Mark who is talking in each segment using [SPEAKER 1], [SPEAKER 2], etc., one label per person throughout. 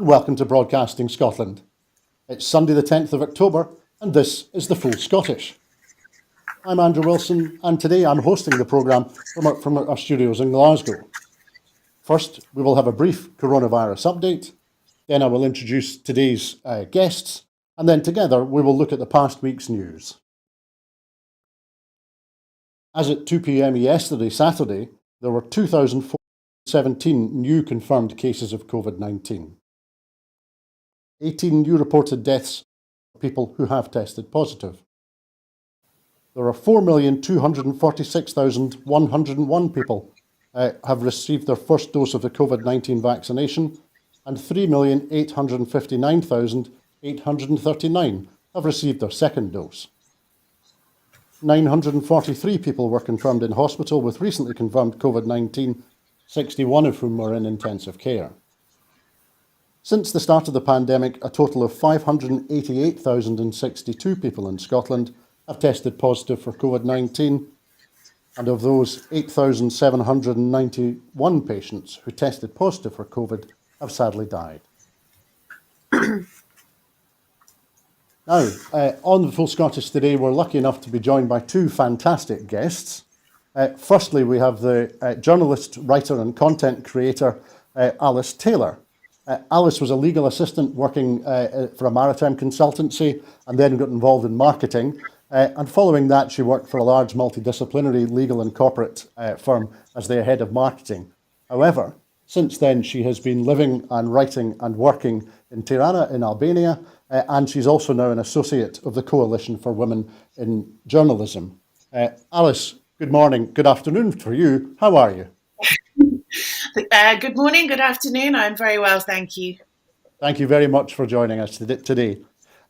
[SPEAKER 1] and welcome to Broadcasting Scotland. It's Sunday the 10th of October, and this is The Full Scottish. I'm Andrew Wilson, and today I'm hosting the programme from our studios in Glasgow. First, we will have a brief coronavirus update, then I will introduce today's guests, and then together we will look at the past week's news. As at 2 p.m. yesterday, Saturday, there were 2,417 new confirmed cases of COVID-19. 18 new reported deaths for people who have tested positive. There are 4,246,101 people have received their first dose of the COVID-19 vaccination, and 3,859,839 have received their second dose. 943 people were confirmed in hospital with recently confirmed COVID-19, 61 of whom were in intensive care. Since the start of the pandemic, a total of 588,062 people in Scotland have tested positive for COVID-19, and of those, 8,791 patients who tested positive for COVID have sadly died. Now, on The Full Scottish today, we're lucky enough to be joined by two fantastic guests. Firstly, we have the journalist, writer and content creator, Alice Taylor. Alice was a legal assistant working for a maritime consultancy and then got involved in marketing. And following that, she worked for a large multidisciplinary legal and corporate firm as their head of marketing. However, since then, she has been living and writing and working in Tirana in Albania, and she's also now an associate of the Coalition for Women in Journalism. Alice, good morning, good afternoon for you. How are you?
[SPEAKER 2] Good morning, good afternoon. I'm very well, thank you.
[SPEAKER 1] Thank you very much for joining us today.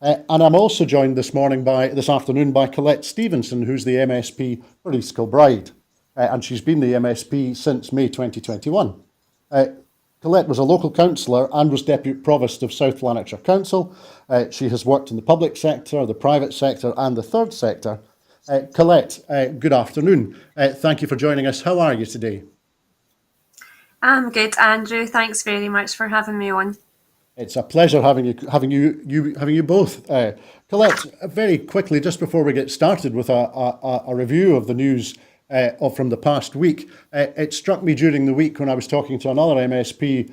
[SPEAKER 1] And I'm also joined this afternoon by Collette Stevenson, who's the MSP for East Kilbride, and she's been the MSP since May 2021. Collette was a local councillor and was Deputy Provost of South Lanarkshire Council. She has worked in the public sector, the private sector and the third sector. Collette, good afternoon. Thank you for joining us. How are you today?
[SPEAKER 3] I'm good, Andrew. Thanks very much for having me on.
[SPEAKER 1] It's a pleasure having you both. Collette, very quickly, just before we get started with a review of the news from the past week, it struck me during the week when I was talking to another MSP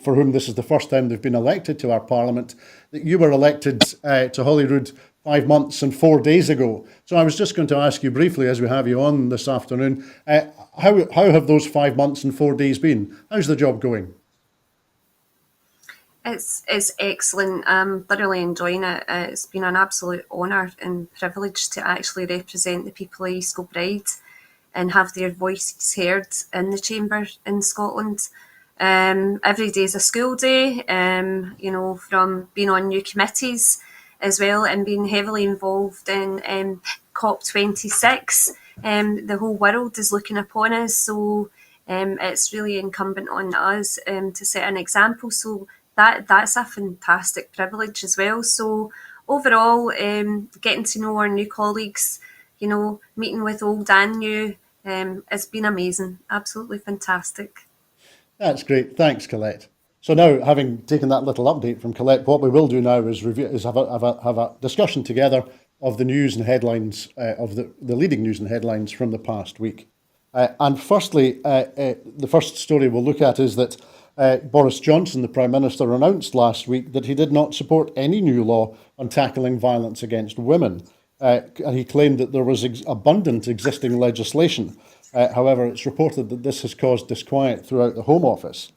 [SPEAKER 1] for whom this is the first time they've been elected to our Parliament, that you were elected to Holyrood 5 months and 4 days ago. So I was just going to ask you briefly, as we have you on this afternoon, how have those 5 months and 4 days been? How's the job going?
[SPEAKER 3] It's excellent. I'm thoroughly enjoying it. It's been an absolute honour and privilege to actually represent the people of East Kilbride and have their voices heard in the chamber in Scotland. Every day is a school day, from being on new committees as well and being heavily involved in COP26. The whole world is looking upon us, so it's really incumbent on us to set an example. So that's a fantastic privilege as well. So overall, getting to know our new colleagues, meeting with old and new, it's been amazing, absolutely fantastic.
[SPEAKER 1] That's great. Thanks, Collette. So now, having taken that little update from Collette, what we will do now is have a discussion together of the news and headlines, of the leading news and headlines from the past week. And firstly, the first story we'll look at is that Boris Johnson, the Prime Minister, announced last week that he did not support any new law on tackling violence against women. And he claimed that there was abundant existing legislation. However, it's reported that this has caused disquiet throughout the Home Office.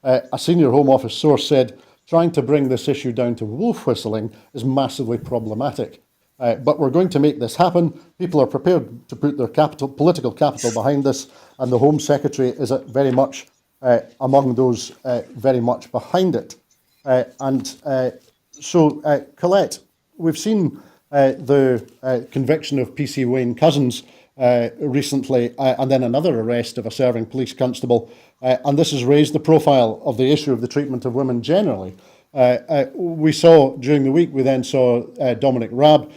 [SPEAKER 1] A senior Home Office source said, trying to bring this issue down to wolf whistling is massively problematic. But we're going to make this happen. People are prepared to put their political capital behind this, and the Home Secretary is very much among those very much behind it. So, Collette, we've seen the conviction of PC Wayne Couzens recently, and then another arrest of a serving police constable, and this has raised the profile of the issue of the treatment of women generally. We saw during the week, we then saw Dominic Raab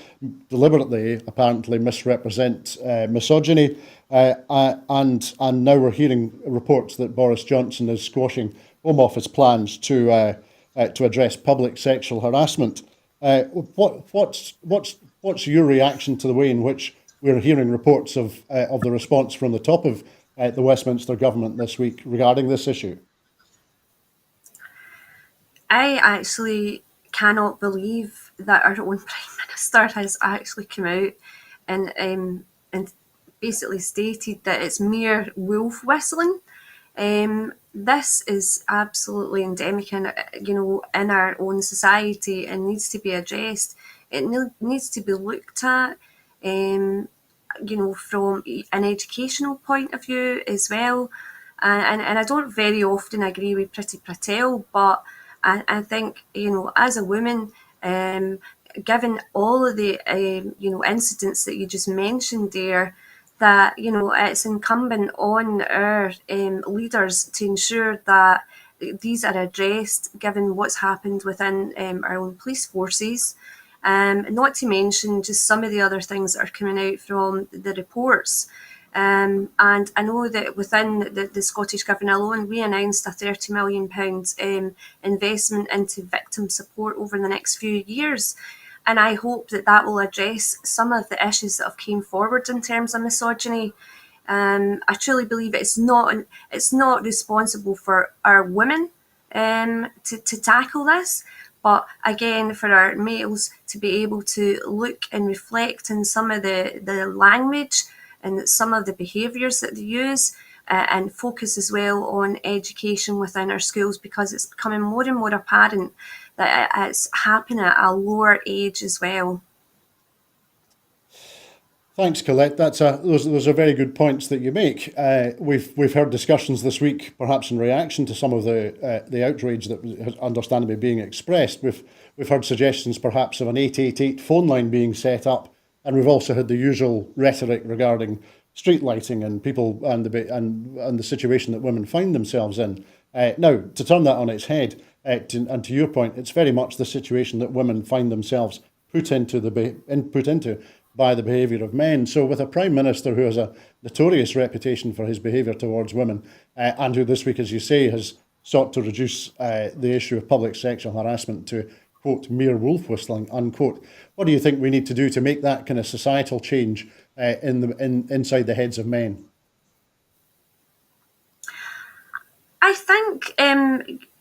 [SPEAKER 1] deliberately, apparently, misrepresent misogyny, and now we're hearing reports that Boris Johnson is squashing Home Office plans to to address public sexual harassment. What's your reaction to the way in which we're hearing reports of the response from the top of the Westminster government this week regarding this issue?
[SPEAKER 3] I actually cannot believe that our own Prime Minister has actually come out and basically stated that it's mere wolf whistling. This is absolutely endemic in our own society and needs to be addressed. It needs to be looked at, from an educational point of view as well. And I don't very often agree with Priti Patel, but I think, as a woman, given all of the, incidents that you just mentioned there, that, it's incumbent on our leaders to ensure that these are addressed, given what's happened within our own police forces. Not to mention just some of the other things that are coming out from the reports. And I know that within the Scottish Government alone, we announced a £30 million investment into victim support over the next few years. And I hope that will address some of the issues that have came forward in terms of misogyny. I truly believe it's not responsible for our women to tackle this. But again, for our males to be able to look and reflect on some of the language and some of the behaviours that they use, and focus as well on education within our schools, because it's becoming more and more apparent that it's happening at a lower age as well.
[SPEAKER 1] Thanks, Collette. Those are very good points that you make. We've heard discussions this week, perhaps in reaction to some of the outrage that was understandably being expressed. We've heard suggestions, perhaps, of an 888 phone line being set up, and we've also had the usual rhetoric regarding street lighting and people and the situation that women find themselves in. Now, to turn that on its head, and to your point, it's very much the situation that women find themselves put into by the behaviour of men. So with a Prime Minister who has a notorious reputation for his behaviour towards women, and who this week, as you say, has sought to reduce the issue of public sexual harassment to, quote, mere wolf whistling, unquote, what do you think we need to do to make that kind of societal change inside the heads of men?
[SPEAKER 3] I think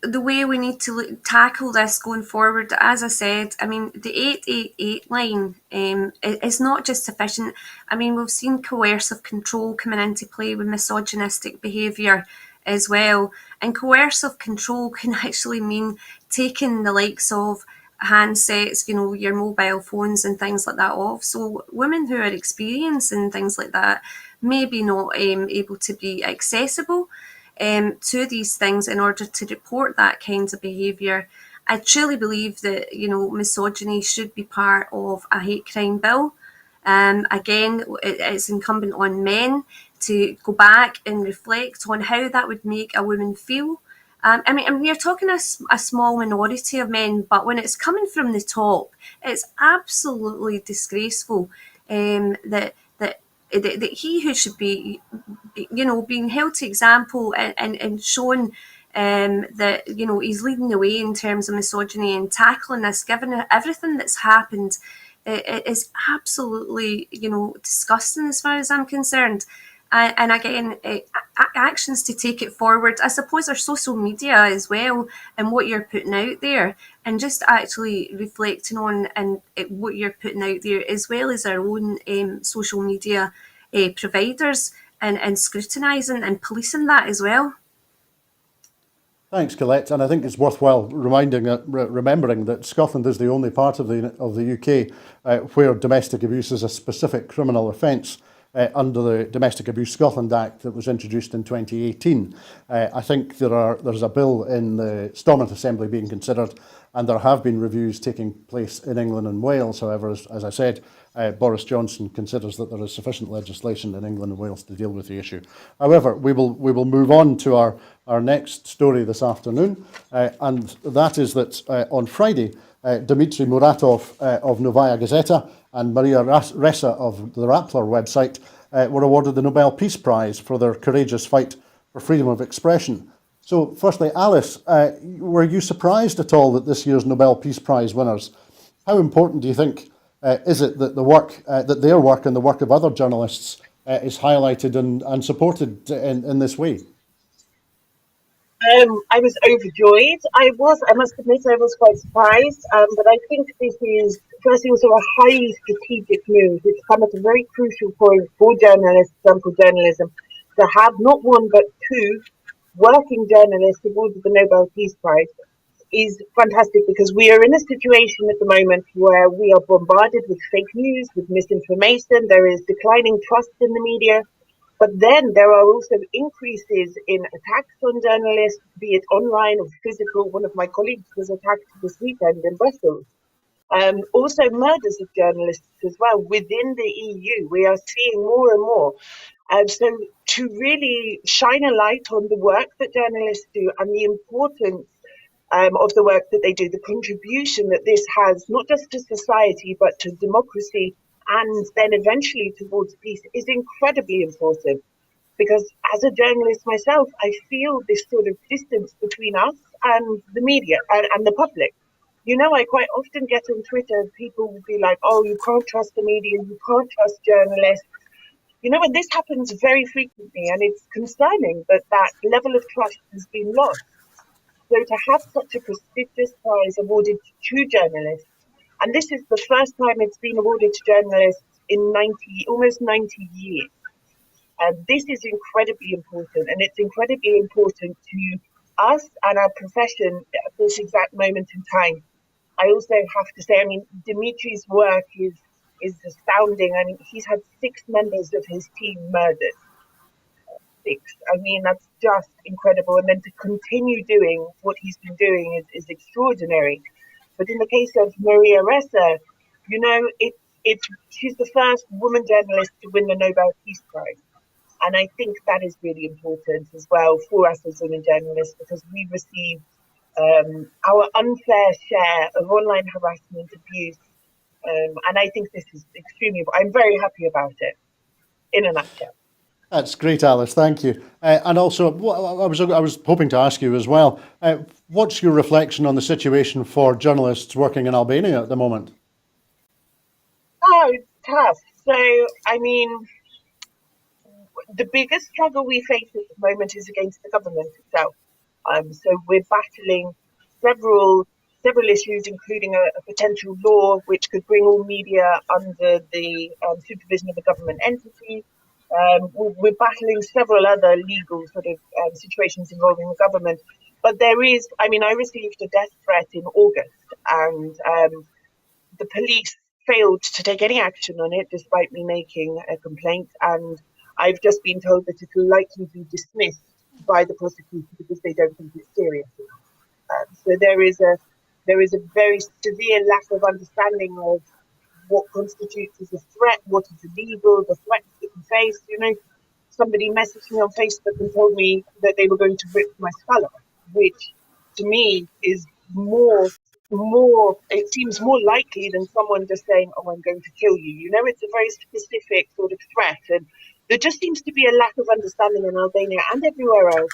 [SPEAKER 3] the way we need to tackle this going forward, as I said, I mean, the 888 line is not just sufficient. I mean, we've seen coercive control coming into play with misogynistic behaviour as well. And coercive control can actually mean taking the likes of handsets, your mobile phones and things like that off. So women who are experiencing things like that may be not able to be accessible to these things in order to report that kind of behaviour. I truly believe that, misogyny should be part of a hate crime bill. Again, it's incumbent on men to go back and reflect on how that would make a woman feel. I mean, you're talking a small minority of men, but when it's coming from the top, it's absolutely disgraceful that he who should be, being held to example and shown that, he's leading the way in terms of misogyny and tackling this, given everything that's happened, it is absolutely, disgusting as far as I'm concerned. And again, actions to take it forward, I suppose, are social media as well, and what you're putting out there, and just actually reflecting on what you're putting out there, as well as our own social media providers, and scrutinising and policing that as well.
[SPEAKER 1] Thanks, Collette. And I think it's worthwhile remembering that Scotland is the only part of the UK where domestic abuse is a specific criminal offence. Under the Domestic Abuse Scotland Act that was introduced in 2018. I think there's a bill in the Stormont Assembly being considered, and there have been reviews taking place in England and Wales. However, as I said, Boris Johnson considers that there is sufficient legislation in England and Wales to deal with the issue. However, we will move on to our next story this afternoon, and that is that on Friday, Dmitry Muratov of Novaya Gazeta and Maria Ressa of the Rappler website were awarded the Nobel Peace Prize for their courageous fight for freedom of expression. So, firstly, Alice, were you surprised at all that this year's Nobel Peace Prize winners? How important do you think is it that that their work and the work of other journalists is highlighted and supported in this way?
[SPEAKER 4] I was overjoyed. I must admit, I was quite surprised. But I think this is, firstly, also a highly strategic move. It's come at a very crucial point for journalists and for journalism to have not one but two working journalists awarded the Nobel Peace Prize is fantastic, because we are in a situation at the moment where we are bombarded with fake news, with misinformation. There is declining trust in the media. But then there are also increases in attacks on journalists, be it online or physical. One of my colleagues was attacked this weekend in Brussels. Also murders of journalists as well within the EU. We are seeing more and more. So to really shine a light on the work that journalists do and the importance of the work that they do, the contribution that this has, not just to society, but to democracy, and then eventually towards peace, is incredibly important. Because as a journalist myself, I feel this sort of distance between us and the media and the public. You know, I quite often get on Twitter, people will be like, oh, you can't trust the media, you can't trust journalists. You know, and this happens very frequently, and it's concerning that that level of trust has been lost. So to have such a prestigious prize awarded to two journalists, and this is the first time it's been awarded to journalists in almost 90 years. This is incredibly important, and it's incredibly important to us and our profession at this exact moment in time. I also have to say, I mean, Dimitri's work is astounding. I mean, he's had 6 members of his team murdered. 6. I mean, that's just incredible. And then to continue doing what he's been doing is extraordinary. But in the case of Maria Ressa, you know, she's the first woman journalist to win the Nobel Peace Prize. And I think that is really important as well for us as women journalists, because we receive our unfair share of online harassment, abuse. And I think this is extremely, I'm very happy about it, in a nutshell.
[SPEAKER 1] That's great, Alice. Thank you. And also, I was hoping to ask you as well, what's your reflection on the situation for journalists working in Albania at the moment?
[SPEAKER 4] Oh, it's tough. So, I mean, the biggest struggle we face at the moment is against the government itself. So we're battling several issues, including a potential law which could bring all media under the supervision of a government entity. We're battling several other legal sort of situations involving the government. But there is, I mean, I received a death threat in August, and the police failed to take any action on it despite me making a complaint. And I've just been told that it will likely be dismissed by the prosecutor because they don't think it's serious enough. So there is a very severe lack of understanding of what constitutes as a threat, what is illegal, the threats that you face. You know, somebody messaged me on Facebook and told me that they were going to rip my skull off, which to me is more, it seems more likely than someone just saying, oh, I'm going to kill you. You know, it's a very specific sort of threat. And there just seems to be a lack of understanding in Albania and everywhere else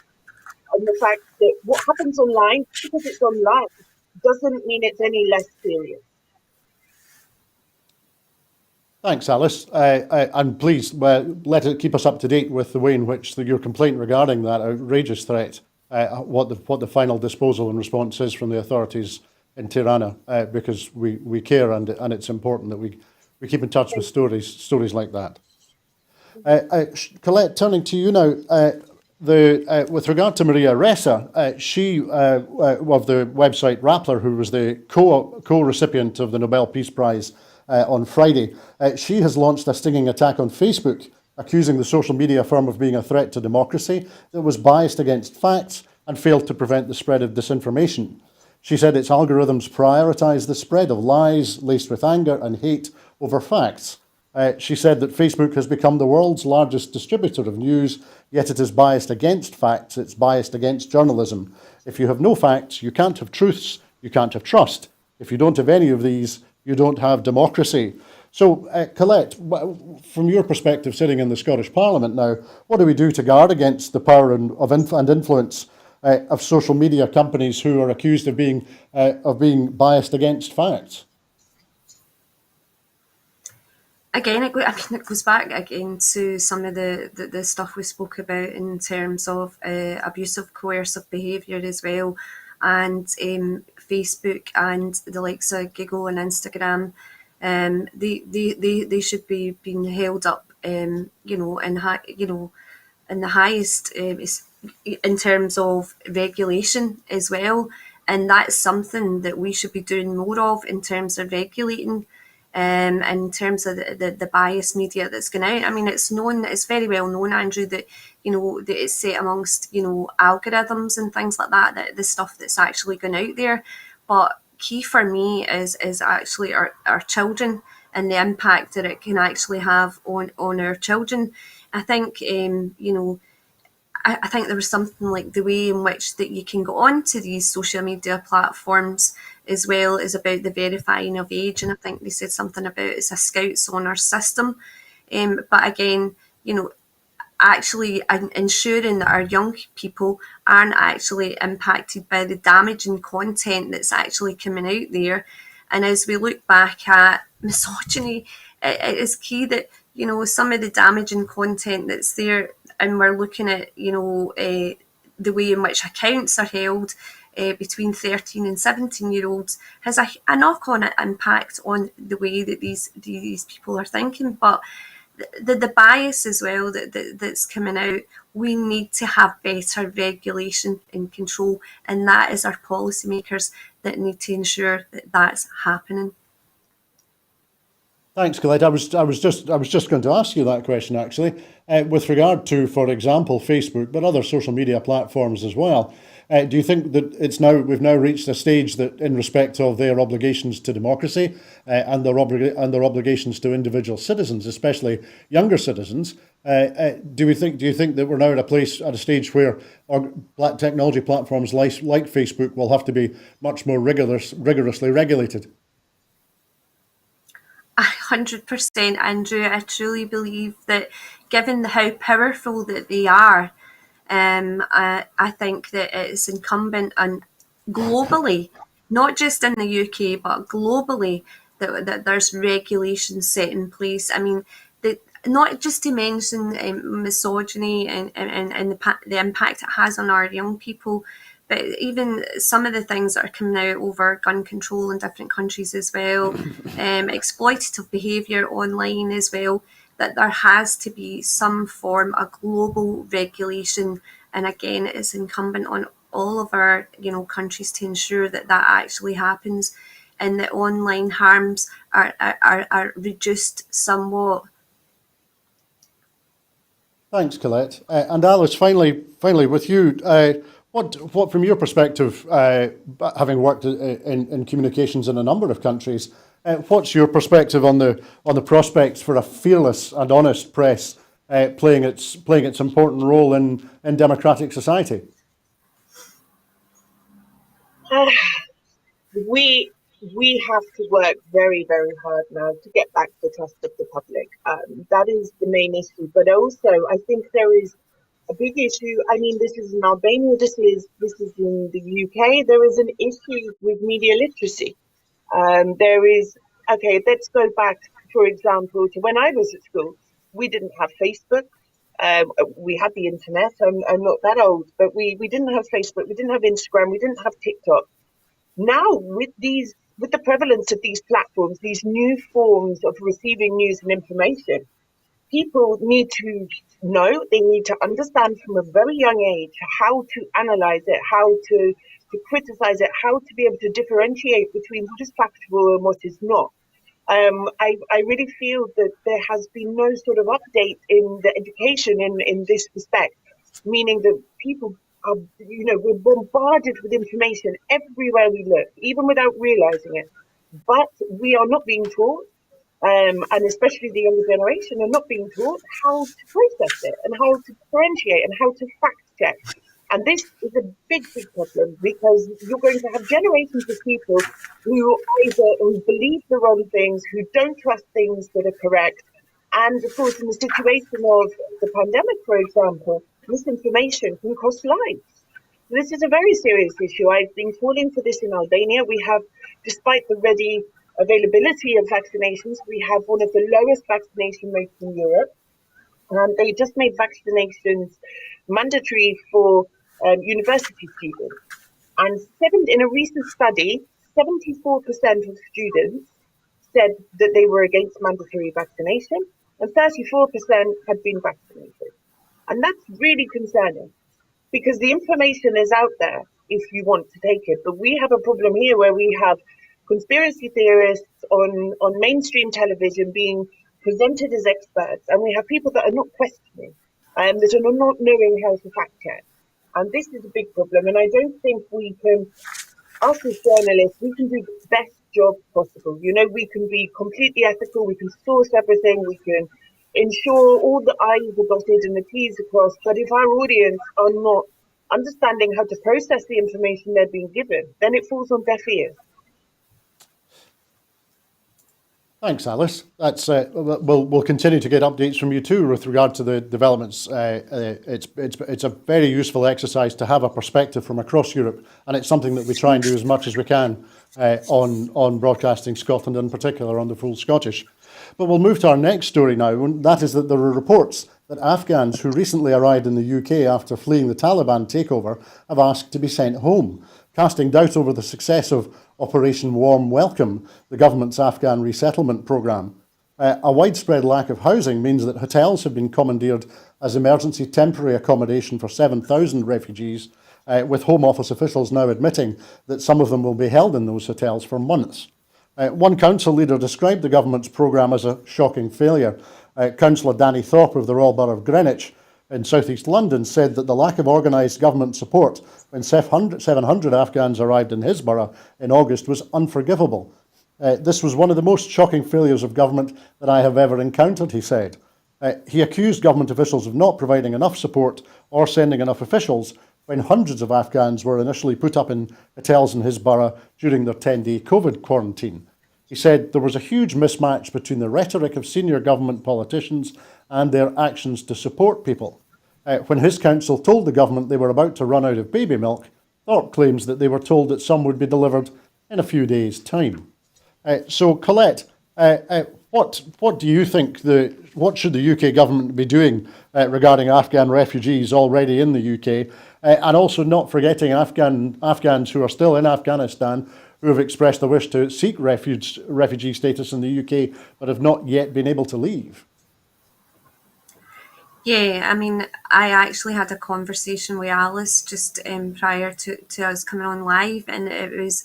[SPEAKER 4] on the fact that what happens online, because it's online, doesn't mean it's any less serious.
[SPEAKER 1] Thanks, Alice. And please keep us up to date with the way in which your complaint regarding that outrageous threat, what the final disposal and response is from the authorities in Tirana, because we care, and it's important that we keep in touch with stories like that. Collette, turning to you now, with regard to Maria Ressa, she of the website Rappler, who was the co-recipient of the Nobel Peace Prize on Friday, she has launched a stinging attack on Facebook, accusing the social media firm of being a threat to democracy that was biased against facts and failed to prevent the spread of disinformation. She said its algorithms prioritise the spread of lies laced with anger and hate over facts. She said that Facebook has become the world's largest distributor of news, yet it is biased against facts, it's biased against journalism. If you have no facts, you can't have truths, you can't have trust. If you don't have any of these, you don't have democracy. So, Collette, from your perspective, sitting in the Scottish Parliament now, what do we do to guard against the power and influence of social media companies who are accused of being biased against facts?
[SPEAKER 3] Again, it goes back again to some of the stuff we spoke about in terms of abusive, coercive behaviour as well, and Facebook and the likes of Google and Instagram. They should be being held up, in the highest in terms of regulation as well, and that's something that we should be doing more of in terms of regulating. In terms of the biased media that's going out. I mean, it's very well known, Andrew, that, that it's set amongst, algorithms and things like that, that the stuff that's actually going out there. But key for me is actually our children and the impact that it can actually have on our children. I think, I think there was something like the way in which that you can go on to these social media platforms as well is about the verifying of age. And I think they said something about it's a Scouts Honour system. But again, actually ensuring that our young people aren't actually impacted by the damaging content that's actually coming out there. And as we look back at misogyny, it is key that, some of the damaging content that's there, and we're looking at, the way in which accounts are held between 13 and 17-year-olds has a knock-on impact on the way that these people are thinking. But the bias as well that's coming out, we need to have better regulation and control, and that is our policymakers that need to ensure that that's happening.
[SPEAKER 1] Thanks, Collette. I was just going to ask you that question actually, with regard to, for example, Facebook, but other social media platforms as well. Do you think that we've now reached a stage that, in respect of their obligations to democracy and their obligations to individual citizens, especially younger citizens, do you think that we're now at a stage where our technology platforms like Facebook will have to be much more rigorously regulated?
[SPEAKER 3] 100%, Andrew. I truly believe that, given how powerful that they are, I think that it's incumbent on globally, not just in the UK, but globally, that there's regulations set in place. I mean, not just to mention misogyny and the impact it has on our young people, but even some of the things that are coming out over gun control in different countries as well, exploitative behaviour online as well, that there has to be some form of global regulation. And again, it's incumbent on all of our countries to ensure that actually happens, and that online harms are reduced somewhat.
[SPEAKER 1] Thanks, Collette. And Alice, finally with you, what from your perspective, having worked in communications in a number of countries, what's your perspective on the prospects for a fearless and honest press playing its important role in democratic society?
[SPEAKER 4] We have to work very, very hard now to get back the trust of the public. That is the main issue. But also, I think there is a big issue. I mean, this is in Albania. This is in the UK. There is an issue with media literacy. Let's go back, for example, to when I was at school. We didn't have Facebook. We had the internet. I'm not that old, but we didn't have Facebook. We didn't have Instagram. We didn't have TikTok. Now, with the prevalence of these platforms, these new forms of receiving news and information, people need to know, they need to understand from a very young age how to analyze it, how to criticize it, how to be able to differentiate between what is factual and what is not. I really feel that there has been no sort of update in the education in this respect, meaning that people are, we're bombarded with information everywhere we look, even without realizing it. But we are not being taught, and especially the younger generation are not being taught how to process it and how to differentiate and how to fact check. And this is a big, big problem, because you're going to have generations of people who either believe the wrong things, who don't trust things that are correct. And of course, in the situation of the pandemic, for example, misinformation can cost lives. This is a very serious issue. I've been calling for this in Albania. We have, despite the ready availability of vaccinations, we have one of the lowest vaccination rates in Europe. They just made vaccinations mandatory for university students. And in a recent study, 74% of students said that they were against mandatory vaccination, and 34% had been vaccinated. And that's really concerning, because the information is out there if you want to take it. But we have a problem here where we have conspiracy theorists on mainstream television being presented as experts, and we have people that are not questioning, that are not knowing how to fact check. And this is a big problem. And I don't think we can, us as journalists, we can do the best job possible. You know, we can be completely ethical, we can source everything, we can ensure all the I's are dotted and the T's are crossed. But if our audience are not understanding how to process the information they're being given, then it falls on deaf ears.
[SPEAKER 1] Thanks, Alice. That's we'll continue to get updates from you too with regard to the developments. It's a very useful exercise to have a perspective from across Europe, and it's something that we try and do as much as we can on Broadcasting Scotland, in particular on the Full Scottish. But we'll move to our next story now, and that is that there are reports that Afghans who recently arrived in the UK after fleeing the Taliban takeover have asked to be sent home, casting doubt over the success of Operation Warm Welcome, the government's Afghan resettlement programme. A widespread lack of housing means that hotels have been commandeered as emergency temporary accommodation for 7,000 refugees, with Home Office officials now admitting that some of them will be held in those hotels for months. One council leader described the government's programme as a shocking failure. Councillor Danny Thorpe of the Royal Borough of Greenwich in South East London said that the lack of organised government support when 700 Afghans arrived in his borough in August was unforgivable. This was one of the most shocking failures of government that I have ever encountered, he said. He accused government officials of not providing enough support or sending enough officials when hundreds of Afghans were initially put up in hotels in his borough during their 10-day COVID quarantine. He said there was a huge mismatch between the rhetoric of senior government politicians and their actions to support people. When his council told the government they were about to run out of baby milk, Thorpe claims that they were told that some would be delivered in a few days' time. So, Collette, what do you think what should the UK government be doing regarding Afghan refugees already in the UK, and also not forgetting Afghans who are still in Afghanistan who have expressed the wish to seek refugee status in the UK but have not yet been able to leave?
[SPEAKER 3] Yeah, I mean, I actually had a conversation with Alice just prior to us coming on live, and it was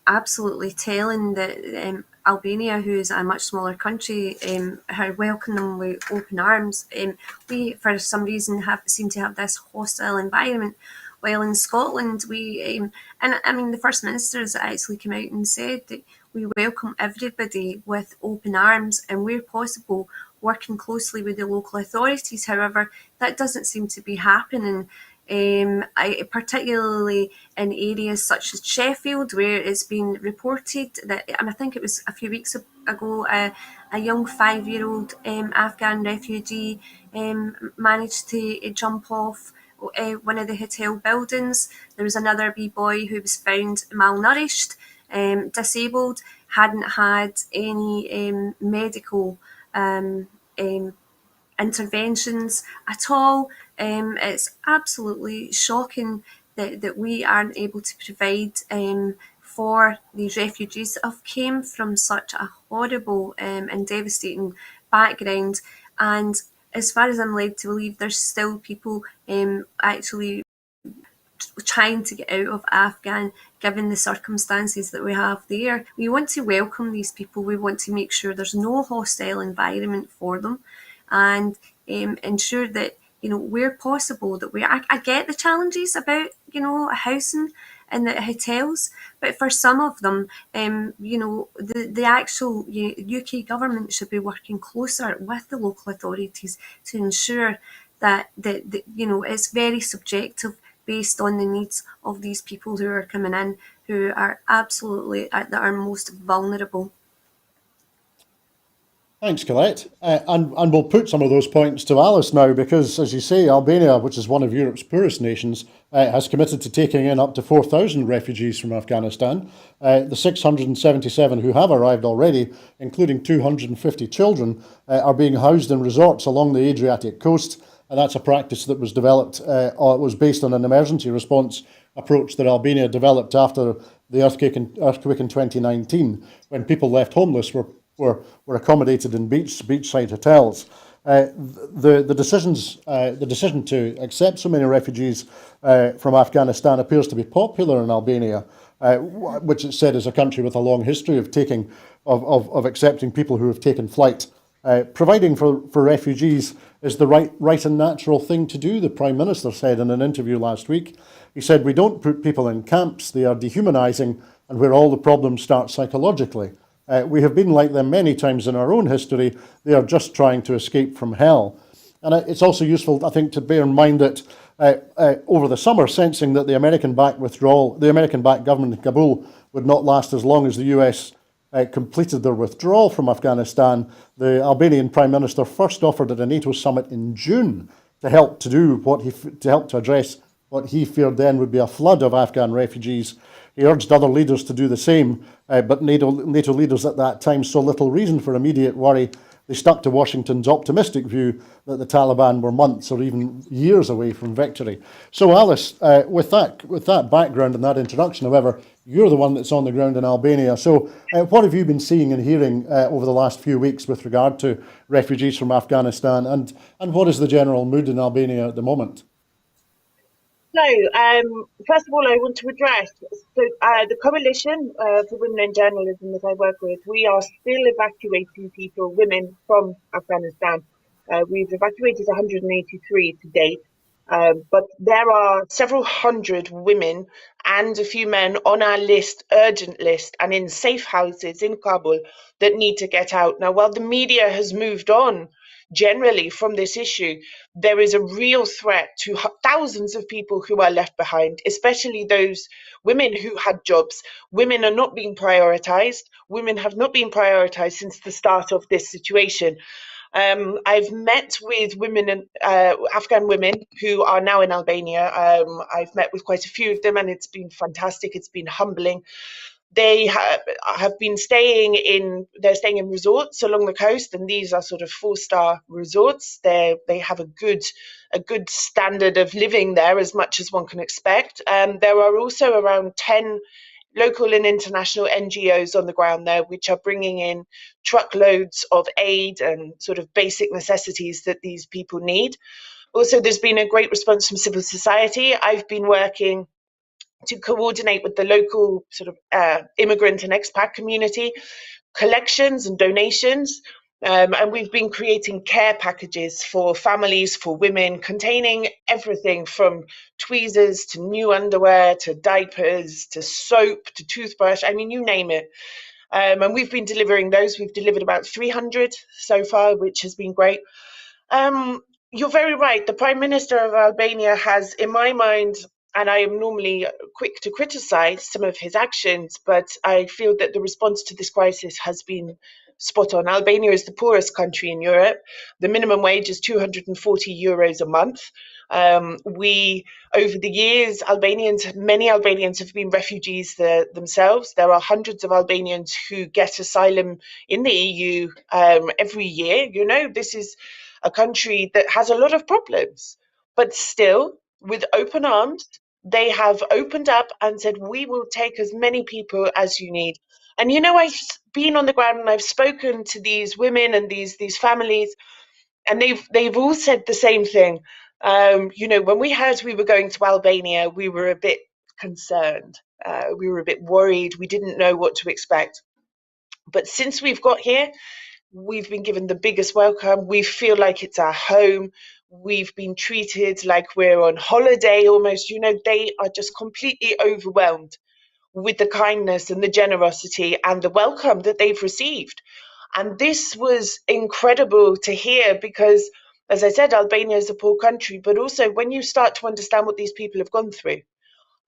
[SPEAKER 3] absolutely telling that Albania, who is a much smaller country, had welcomed them with open arms. We, for some reason, seem to have this hostile environment. While in Scotland, and I mean, the First Minister has actually come out and said that we welcome everybody with open arms and, where possible, working closely with the local authorities. However, that doesn't seem to be happening. Particularly in areas such as Sheffield, where it's been reported that, and I think it was a few weeks ago, a young 5-year-old Afghan refugee managed to jump off one of the hotel buildings. There was another wee boy who was found malnourished, disabled, hadn't had any medical interventions at all. It's absolutely shocking that we aren't able to provide for these refugees that have came from such a horrible and devastating background. And as far as I'm led to believe, there's still people actually trying to get out of Afghan, given the circumstances that we have there. We want to welcome these people. We want to make sure there's no hostile environment for them, and ensure that, where possible, that I get the challenges about, housing in the hotels, but for some of them, the actual UK government should be working closer with the local authorities to ensure that it's very subjective, based on the needs of these people who are coming in, who are absolutely at our most vulnerable.
[SPEAKER 1] Thanks, Collette. And we'll put some of those points to Alice now, because, as you say, Albania, which is one of Europe's poorest nations, has committed to taking in up to 4,000 refugees from Afghanistan. The 677 who have arrived already, including 250 children, are being housed in resorts along the Adriatic coast. And that's a practice that was developed, or it was based on an emergency response approach that Albania developed after the earthquake in 2019, when people left homeless were accommodated in beachside hotels. The decision to accept so many refugees from Afghanistan appears to be popular in Albania, which it said is a country with a long history of accepting people who have taken flight. Providing for refugees is the right and natural thing to do, the Prime Minister said in an interview last week. He said, "We don't put people in camps, they are dehumanising, and where all the problems start psychologically. We have been like them many times in our own history. They are just trying to escape from hell." And it's also useful, I think, to bear in mind that over the summer, sensing that the American-backed government in Kabul would not last as long as the US completed their withdrawal from Afghanistan, the Albanian Prime Minister first offered at a NATO summit in June to help to address what he feared then would be a flood of Afghan refugees. He urged other leaders to do the same, but NATO leaders at that time saw little reason for immediate worry. They stuck to Washington's optimistic view that the Taliban were months or even years away from victory. So, Alice, with that background and that introduction, however, you're the one that's on the ground in Albania. So, what have you been seeing and hearing over the last few weeks with regard to refugees from Afghanistan, and what is the general mood in Albania at the moment?
[SPEAKER 4] So, first of all, I want to address the Coalition for Women in Journalism that I work with. We are still evacuating people, women, from Afghanistan. We've evacuated 183 to date, but there are several hundred women and a few men on our urgent list, and in safe houses in Kabul that need to get out. Now, while the media has moved on generally from this issue, there is a real threat to thousands of people who are left behind, especially those women who had jobs. Women are not being prioritized. Women have not been prioritized since the start of this situation. I've met with Afghan women who are now in Albania. I've met with quite a few of them, and it's been fantastic. It's been humbling. They have been staying in resorts along the coast, and these are sort of 4-star resorts. They have a good standard of living there, as much as one can expect. There are also around 10 local and international NGOs on the ground there, which are bringing in truckloads of aid and sort of basic necessities that these people need. Also, there's been a great response from civil society. I've been working to coordinate with the local sort of immigrant and expat community, collections and donations. And we've been creating care packages for families, for women, containing everything from tweezers to new underwear to diapers to soap to toothbrush. I mean, you name it. And we've been delivering those. We've delivered about 300 so far, which has been great. You're very right. The Prime Minister of Albania has, in my mind, and I am normally quick to criticize some of his actions, but I feel that the response to this crisis has been spot on. Albania is the poorest country in Europe. The minimum wage is 240 euros a month. Over the years, many Albanians have been refugees themselves. There are hundreds of Albanians who get asylum in the EU every year. You know, this is a country that has a lot of problems, but still, with open arms, they have opened up and said, we will take as many people as you need. And, you know, I've been on the ground and I've spoken to these women and these families, and they've all said the same thing. You know, when we heard we were going to Albania, we were a bit concerned. We were a bit worried. We didn't know what to expect. But since we've got here, we've been given the biggest welcome. We feel like it's our home. We've been treated like we're on holiday almost. You know, they are just completely overwhelmed with the kindness and the generosity and the welcome that they've received. And this was incredible to hear because, as I said, Albania is a poor country, but also when you start to understand what these people have gone through,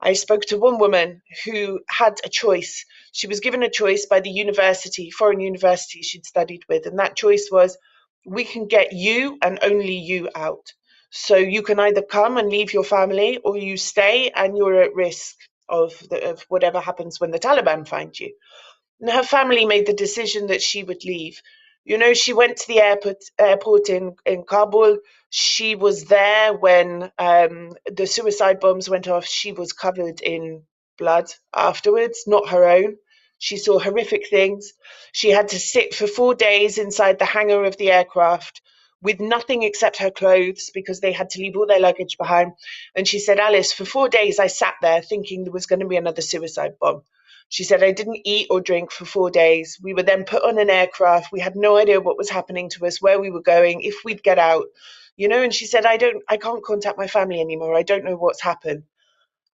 [SPEAKER 4] I spoke to one woman who had a choice. She was given a choice by the university, foreign university she'd studied with, and that choice was, we can get you and only you out. So you can either come and leave your family, or you stay and you're at risk of whatever happens when the Taliban find you. And her family made the decision that she would leave. You know, she went to the airport in Kabul. She was there when the suicide bombs went off. She was covered in blood afterwards, not her own. She saw horrific things. She had to sit for 4 days inside the hangar of the aircraft with nothing except her clothes, because they had to leave all their luggage behind. And she said, Alice, for 4 days I sat there thinking there was going to be another suicide bomb. She said, I didn't eat or drink for 4 days. We were then put on an aircraft. We had no idea what was happening to us, where we were going, if we'd get out, you know. And she said, I can't contact my family anymore. I don't know what's happened.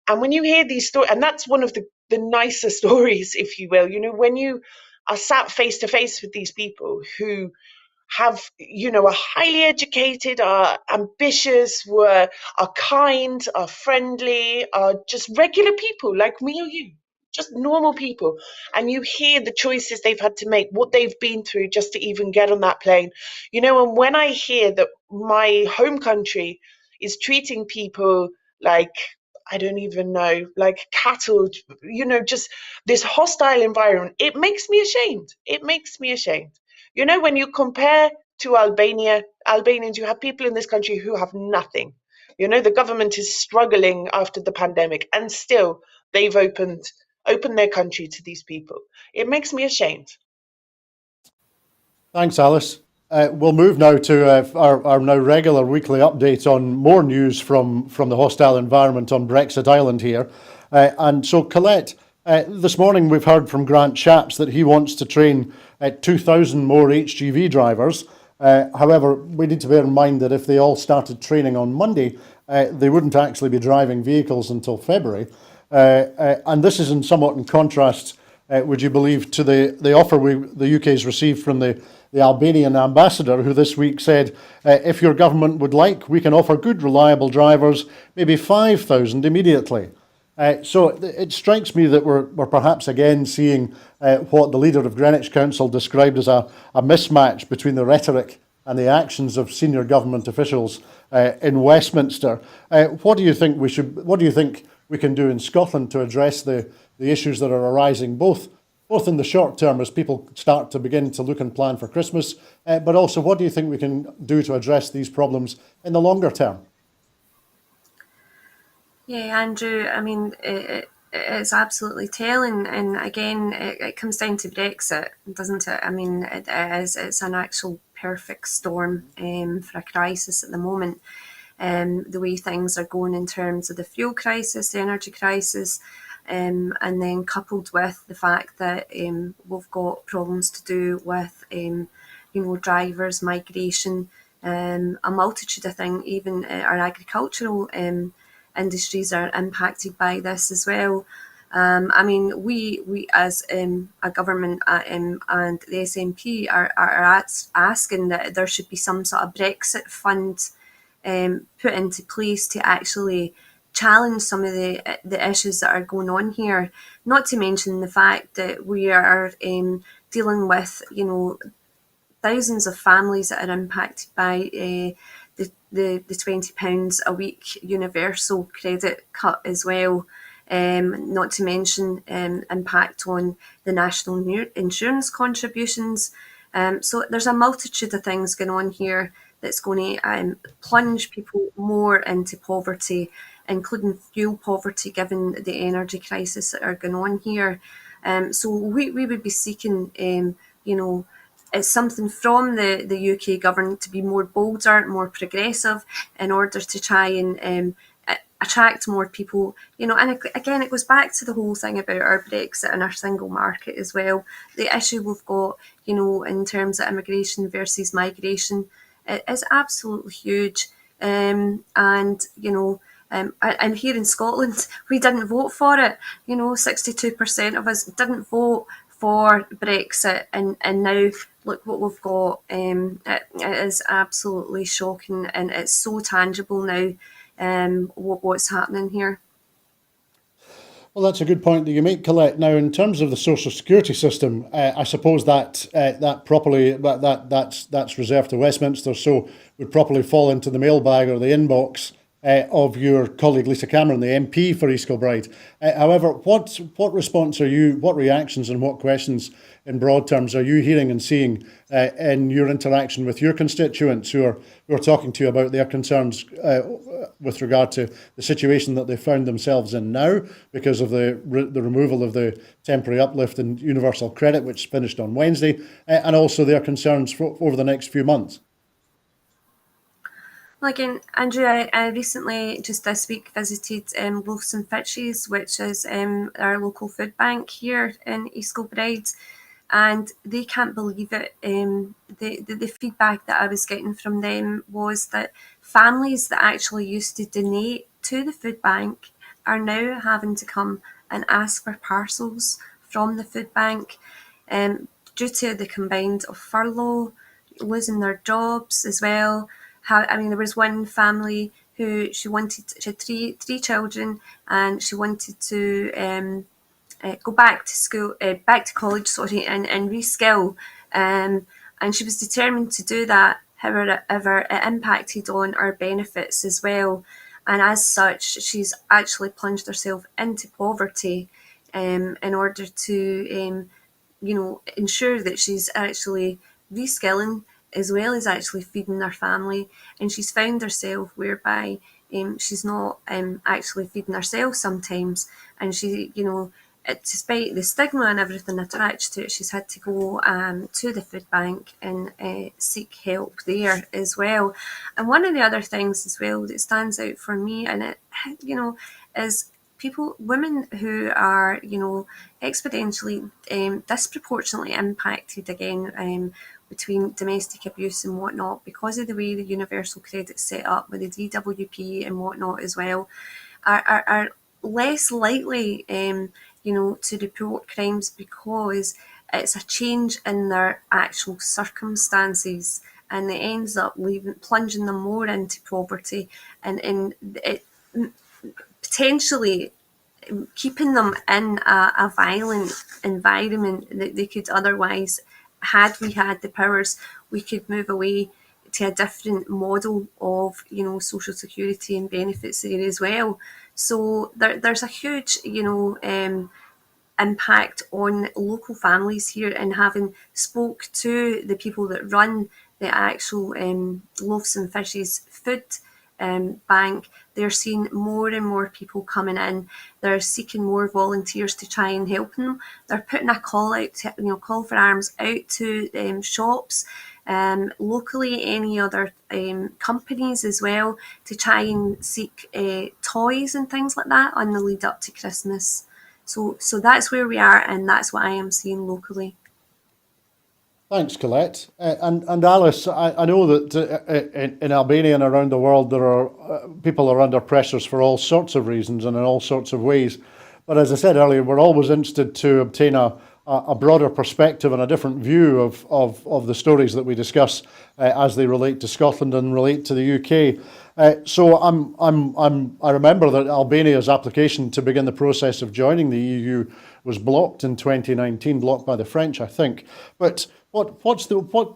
[SPEAKER 4] And when you hear these stories, and that's one of the nicer stories, if you will, you know, when you are sat face to face with these people who have, you know, are highly educated, are ambitious, are kind, are friendly, are just regular people like me or you, just normal people. And you hear the choices they've had to make, what they've been through just to even get on that plane, you know. And when I hear that my home country is treating people like, I don't even know, like cattle, you know, just this hostile environment, it makes me ashamed. It makes me ashamed. You know, when you compare to Albanians, you have people in this country who have nothing. You know, the government is struggling after the pandemic, and still they've opened their country to these people. It makes me ashamed.
[SPEAKER 1] Thanks, Alice. We'll move now to our now regular weekly update on more news from the hostile environment on Brexit Island here. And so, Collette, this morning we've heard from Grant Shapps that he wants to train 2,000 more HGV drivers. However, we need to bear in mind that if they all started training on Monday, they wouldn't actually be driving vehicles until February. And this is somewhat in contrast, would you believe, to the offer the UK has received from the Albanian ambassador, who this week said, if your government would like, we can offer good, reliable drivers, maybe 5,000 immediately. So it strikes me that we're perhaps again seeing what the leader of Greenwich Council described as a mismatch between the rhetoric and the actions of senior government officials in Westminster. What do you think we can do in Scotland to address the issues that are arising, both in the short term as people start to begin to look and plan for Christmas, but also what do you think we can do to address these problems in the longer term?
[SPEAKER 3] Yeah, Andrew, I mean, it's absolutely telling. And again, it comes down to Brexit, doesn't it? I mean, it's an actual perfect storm for a crisis at the moment. The way things are going in terms of the fuel crisis, the energy crisis, and then coupled with the fact that we've got problems to do with, drivers, migration, a multitude of things. Even our agricultural industries are impacted by this as well. I mean, we as a government and the SNP are asking that there should be some sort of Brexit fund put into place to actually challenge some of the issues that are going on here. Not to mention the fact that we are dealing with, thousands of families that are impacted by the £20 a week universal credit cut as well. Not to mention impact on the national insurance contributions. So there's a multitude of things going on here that's going to plunge people more into poverty, including fuel poverty, given the energy crisis that are going on here. So we would be seeking, it's something from the UK government to be more bolder, more progressive, in order to try and attract more people, and again, it goes back to the whole thing about our Brexit and our single market as well. The issue we've got, in terms of immigration versus migration, it is absolutely huge. And here in Scotland, we didn't vote for it. 62% of us didn't vote for Brexit, and now look what we've got. It is absolutely shocking, and it's so tangible now. What's happening here?
[SPEAKER 1] Well, that's a good point that you make, Collette. Now, in terms of the social security system, I suppose that that's reserved to Westminster, so would properly fall into the mailbag or the inbox of your colleague Lisa Cameron, the MP for East Kilbride. However, what response are you, what reactions and what questions in broad terms are you hearing and seeing in your interaction with your constituents who are talking to you about their concerns with regard to the situation that they found themselves in now because of the removal of the temporary uplift in universal credit, which finished on Wednesday, and also their concerns over the next few months?
[SPEAKER 3] Well, again, Andrew, I recently, just this week, visited Loaves and Fishes, which is our local food bank here in East Kilbride, and they can't believe it. The feedback that I was getting from them was that families that actually used to donate to the food bank are now having to come and ask for parcels from the food bank due to the combined of furlough, losing their jobs as well. There was one family who she had three children, and she wanted to go back to school, back to college, and reskill. And she was determined to do that. However, it impacted on her benefits as well. And as such, she's actually plunged herself into poverty in order to, ensure that she's actually reskilling as well as actually feeding her family. And she's found herself whereby she's not actually feeding herself sometimes. And she, despite the stigma and everything attached to it, she's had to go to the food bank and seek help there as well. And one of the other things as well that stands out for me, and it, is women who are, exponentially, disproportionately impacted again between domestic abuse and whatnot because of the way the universal credit's set up with the DWP and whatnot as well, are less likely, to report crimes because it's a change in their actual circumstances, and it ends up plunging them more into poverty and it potentially keeping them in a violent environment that they could otherwise, had we had the powers, we could move away to a different model of, social security and benefits there as well. So there's a huge, impact on local families here, and having spoke to the people that run the actual Loaves and Fishes food bank, they're seeing more and more people coming in. They're seeking more volunteers to try and help them. They're putting a call for arms out to shops, locally, any other companies as well, to try and seek toys and things like that on the lead up to Christmas. So that's where we are, and that's what I am seeing locally.
[SPEAKER 1] Thanks, Collette. And Alice, I know that in Albania and around the world, there are people are under pressures for all sorts of reasons and in all sorts of ways. But as I said earlier, we're always interested to obtain a broader perspective and a different view of the stories that we discuss as they relate to Scotland and relate to the UK. So I remember that Albania's application to begin the process of joining the EU was blocked in 2019, blocked by the French, I think. But what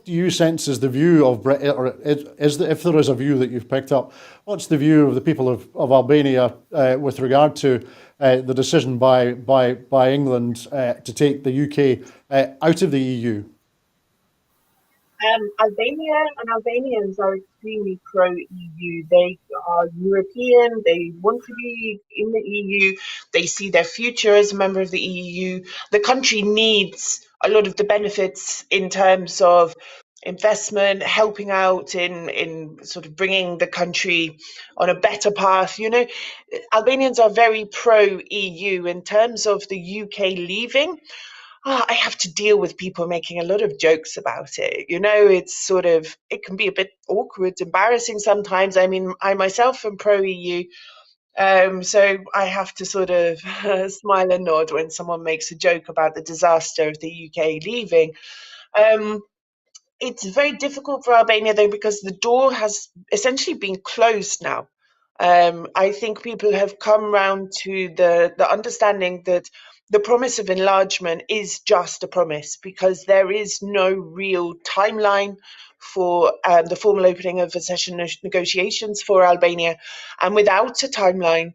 [SPEAKER 1] do you sense is the view of Britain, or if there is a view that you've picked up, what's the view of the people of Albania with regard to the decision by England to take the UK out of the EU?
[SPEAKER 4] Albania and Albanians are extremely pro-EU. They are European. They want to be in the EU. They see their future as a member of the EU. The country needs a lot of the benefits in terms of investment, helping out in sort of bringing the country on a better path. Albanians are very pro-EU. In terms of the UK leaving, I have to deal with people making a lot of jokes about it. It can be a bit awkward, embarrassing sometimes. I mean, I myself am pro-EU, so I have to sort of smile and nod when someone makes a joke about the disaster of the UK leaving. It's very difficult for Albania, though, because the door has essentially been closed now.
[SPEAKER 2] I think people have come round to the understanding that the promise of enlargement is just a promise, because there is no real timeline for the formal opening of accession negotiations for Albania. And without a timeline,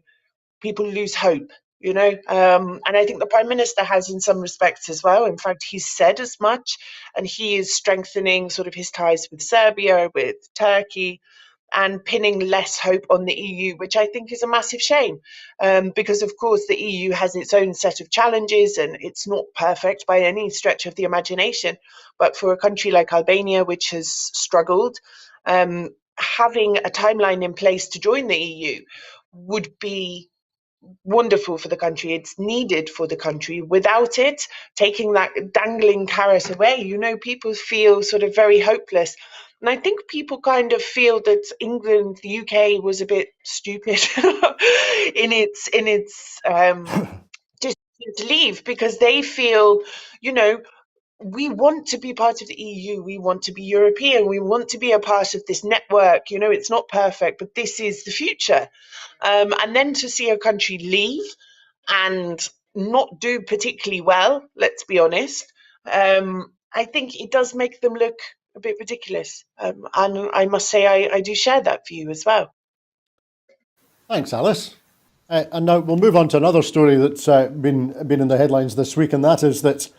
[SPEAKER 2] people lose hope, and I think the Prime Minister has in some respects as well. In fact, he's said as much, and he is strengthening sort of his ties with Serbia, with Turkey, and pinning less hope on the EU, which I think is a massive shame, because of course the EU has its own set of challenges and it's not perfect by any stretch of the imagination. But for a country like Albania, which has struggled, having a timeline in place to join the EU would be wonderful for the country. It's needed for the country. Without it, taking that dangling carrot away, people feel sort of very hopeless. And I think people kind of feel that England, the UK, was a bit stupid in its decision to leave, because they feel, we want to be part of the EU, we want to be European, we want to be a part of this network. It's not perfect, but this is the future. And then to see a country leave and not do particularly well, let's be honest, I think it does make them look a bit ridiculous. And I must say, I do share that view as well.
[SPEAKER 1] Thanks, Alice. And now we'll move on to another story that's been in the headlines this week, and that is that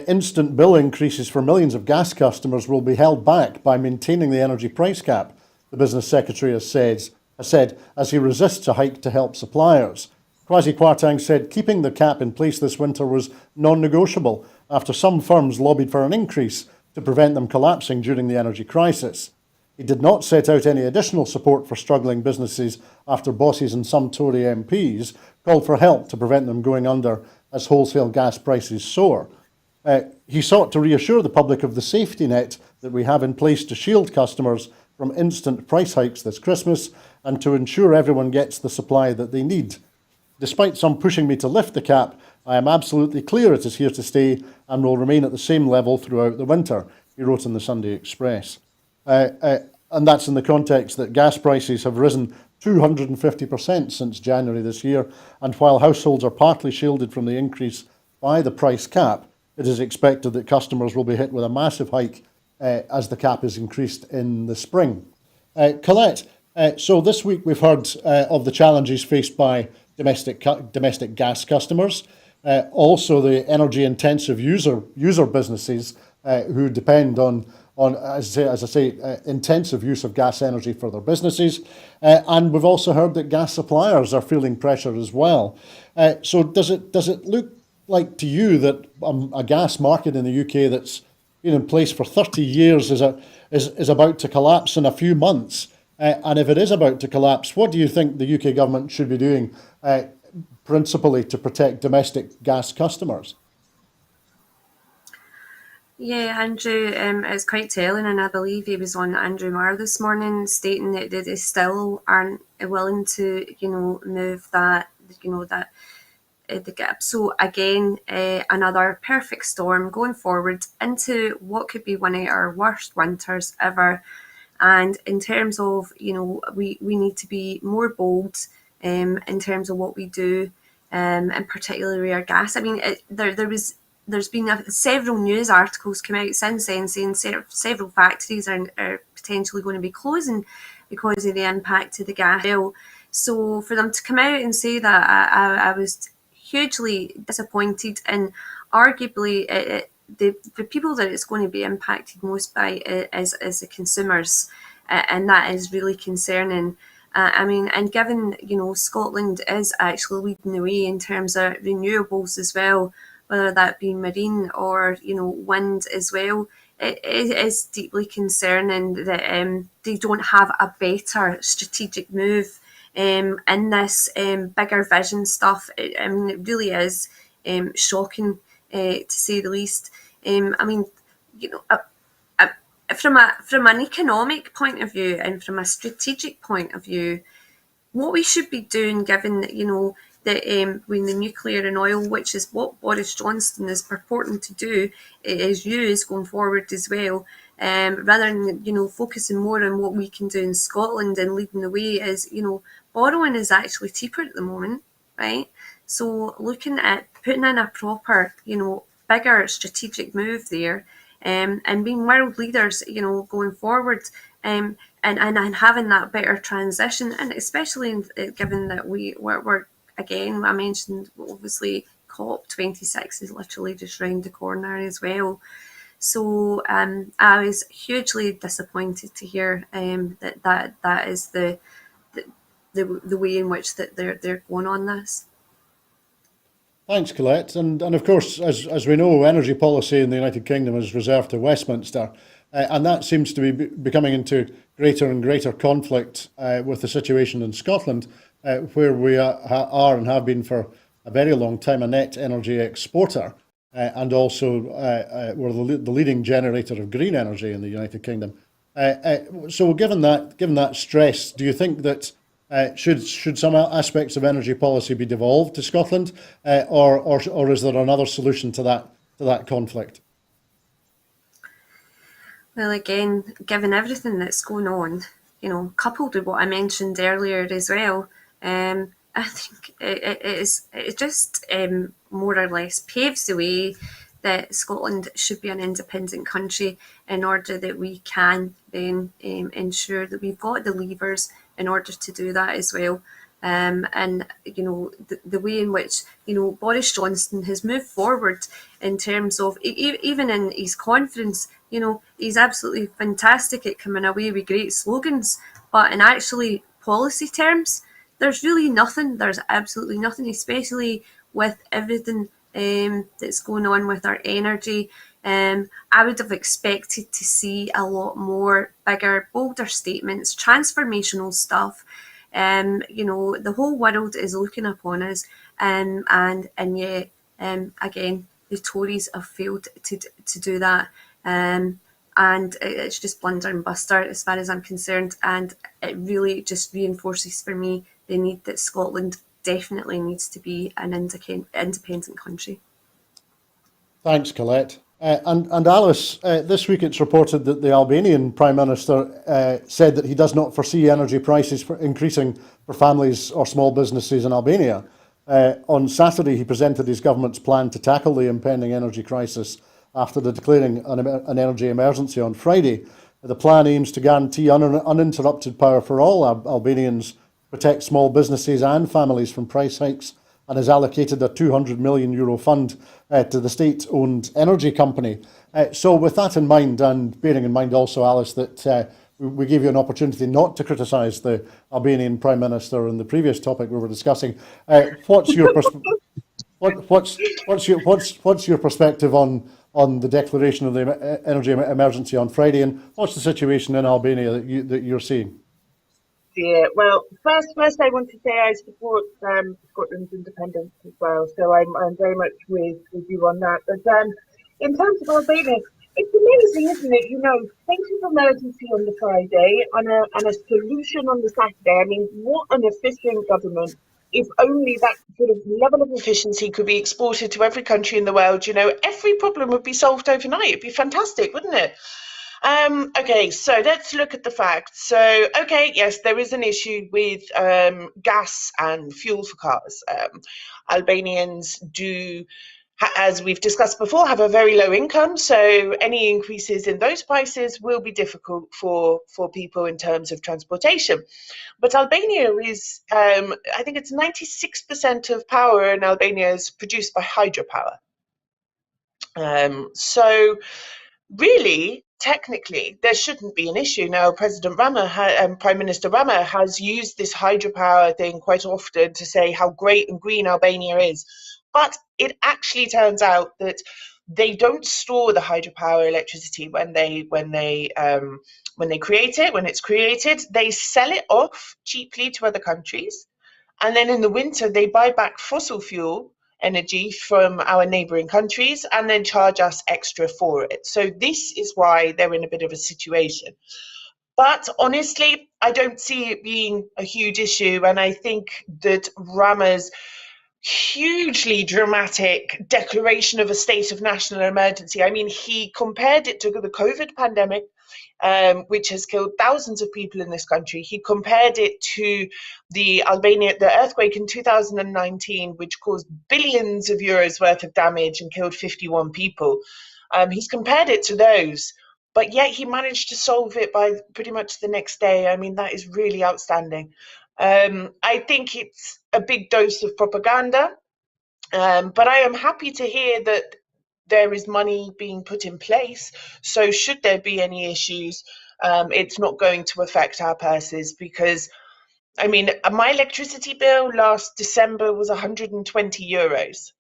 [SPEAKER 1] instant bill increases for millions of gas customers will be held back by maintaining the energy price cap, the Business Secretary has said as he resists a hike to help suppliers. Kwasi Kwarteng said keeping the cap in place this winter was non-negotiable after some firms lobbied for an increase to prevent them collapsing during the energy crisis. He did not set out any additional support for struggling businesses after bosses and some Tory MPs called for help to prevent them going under as wholesale gas prices soar. He sought to reassure the public of the safety net that we have in place to shield customers from instant price hikes this Christmas and to ensure everyone gets the supply that they need. Despite some pushing me to lift the cap, I am absolutely clear it is here to stay and will remain at the same level throughout the winter, he wrote in the Sunday Express. And that's in the context that gas prices have risen 250% since January this year, and while households are partly shielded from the increase by the price cap, it is expected that customers will be hit with a massive hike as the cap is increased in the spring. Collette, so this week we've heard of the challenges faced by domestic gas customers, also the energy-intensive user businesses who depend on as I say, intensive use of gas energy for their businesses. And we've also heard that gas suppliers are feeling pressure as well. So does it look like to you that a gas market in the UK that's been in place for 30 years is about to collapse in a few months? And if it is about to collapse, what do you think the UK government should be doing principally to protect domestic gas customers?
[SPEAKER 3] Yeah, Andrew, it's quite telling, and I believe he was on Andrew Marr this morning stating that they still aren't willing to, move that, the gap. So again, another perfect storm going forward into what could be one of our worst winters ever. And in terms of, we need to be more bold in terms of what we do, and particularly with our gas. I mean, there's been several news articles come out since then saying several factories are potentially going to be closing because of the impact of the gas bill. So for them to come out and say that, I was hugely disappointed, and arguably the people that it's going to be impacted most by is the consumers, and that is really concerning. I mean, and given, Scotland is actually leading the way in terms of renewables as well, whether that be marine or, wind as well, it is deeply concerning that they don't have a better strategic move in this bigger vision stuff. I mean, it really is shocking to say the least. I mean, from an economic point of view and from a strategic point of view, what we should be doing, given that, that when the nuclear and oil, which is what Boris Johnson is purporting to do, is used going forward as well, rather than, focusing more on what we can do in Scotland and leading the way is, borrowing is actually cheaper at the moment, right? So looking at putting in a proper, bigger strategic move there, and being world leaders, going forward, and having that better transition, and especially given that we're again, I mentioned obviously COP26 is literally just round the corner as well. So I was hugely disappointed to hear that is the way in which that they're going on this.
[SPEAKER 1] Thanks, Collette. And of course, as we know, energy policy in the United Kingdom is reserved to Westminster, and that seems to be becoming into greater and greater conflict with the situation in Scotland, where we are and have been for a very long time a net energy exporter, and also we're the leading generator of green energy in the United Kingdom. So given that stress, do you think that should some aspects of energy policy be devolved to Scotland, or is there another solution to that conflict?
[SPEAKER 3] Well, again, given everything that's going on, coupled with what I mentioned earlier as well, I think it just more or less paves the way that Scotland should be an independent country in order that we can then ensure that we've got the levers in order to do that as well. And, the way in which, Boris Johnson has moved forward in terms of, even in his conference, he's absolutely fantastic at coming away with great slogans, but in actually policy terms, there's really nothing, there's absolutely nothing, especially with everything that's going on with our energy. I would have expected to see a lot more bigger, bolder statements, transformational stuff. The whole world is looking upon us, and yet, again, the Tories have failed to do that. And it's just blunder and buster as far as I'm concerned, and it really just reinforces for me the need that Scotland definitely needs to be an independent country.
[SPEAKER 1] Thanks, Collette. And Alice, this week it's reported that the Albanian Prime Minister said that he does not foresee energy prices increasing for families or small businesses in Albania. On Saturday, he presented his government's plan to tackle the impending energy crisis after declaring an energy emergency on Friday. The plan aims to guarantee uninterrupted power for all Albanians, protect small businesses and families from price hikes, and has allocated a €200 million fund to the state-owned energy company. So with that in mind, and bearing in mind also, Alice, that we gave you an opportunity not to criticise the Albanian Prime Minister in the previous topic we were discussing, what's your perspective on the declaration of the energy emergency on Friday, and what's the situation in Albania that you're seeing?
[SPEAKER 4] Yeah, well, first, I want to say I support Scotland's independence as well. So I'm very much with you on that. But in terms of Albania, it's amazing, isn't it? State of emergency on the Friday and a solution on the Saturday. I mean, what an efficient government! If only that sort of level of efficiency could be exported to every country in the world, every problem would be solved overnight. It'd be fantastic, wouldn't it? Okay, so let's look at the facts. So, okay, yes, there is an issue with gas and fuel for cars. Albanians do, as we've discussed before, have a very low income, so any increases in those prices will be difficult for people in terms of transportation. But Albania is, I think it's 96% of power in Albania is produced by hydropower. So really, technically, there shouldn't be an issue. Now, President Rama, Prime Minister Rama has used this hydropower thing quite often to say how great and green Albania is. But it actually turns out that they don't store the hydropower electricity when it's created. They sell it off cheaply to other countries. And then in the winter, they buy back fossil fuel energy from our neighbouring countries and then charge us extra for it. So this is why they're in a bit of a situation. But honestly, I don't see it being a huge issue. And I think that Rama's
[SPEAKER 2] hugely dramatic declaration of a state of national emergency. I mean, he compared it to the COVID pandemic, which has killed thousands of people in this country. He compared it to the earthquake in 2019, which caused billions of euros worth of damage and killed 51 people. He's compared it to those, but yet he managed to solve it by pretty much the next day. I mean, that is really outstanding. I think it's a big dose of propaganda, but I am happy to hear that there is money being put in place. So should there be any issues, it's not going to affect our purses, because, I mean, my electricity bill last December was 120 euros,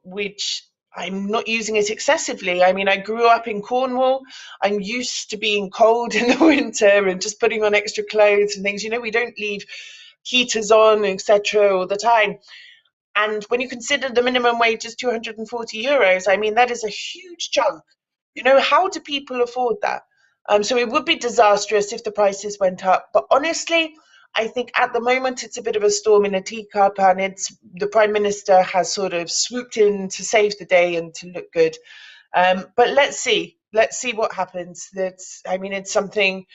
[SPEAKER 2] which I'm not using it excessively. I mean, I grew up in Cornwall. I'm used to being cold in the winter and just putting on extra clothes and things. You know, we don't leave heaters on, etc., all the time. And when you consider the minimum wage is 240 euros, I mean, that is a huge chunk. You know, how do people afford that? So it would be disastrous if the prices went up. But honestly, I think at the moment it's a bit of a storm in a teacup, and it's the Prime Minister has sort of swooped in to save the day and to look good. But let's see what happens. I mean, it's something.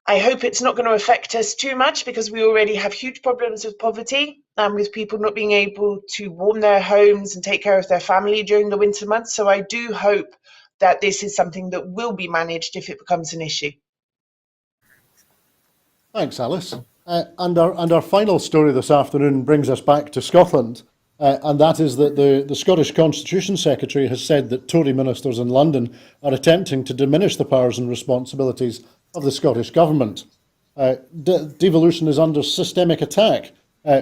[SPEAKER 2] I hope it's not going to affect us too much, because we already have huge problems with poverty and with people not being able to warm their homes and take care of their family during the winter months. So I do hope that this is something that will be managed if it becomes an issue.
[SPEAKER 1] Thanks, Alice. And our final story this afternoon brings us back to Scotland, and that is that the Scottish Constitution Secretary has said that Tory ministers in London are attempting to diminish the powers and responsibilities of the Scottish Government. Devolution is under systemic attack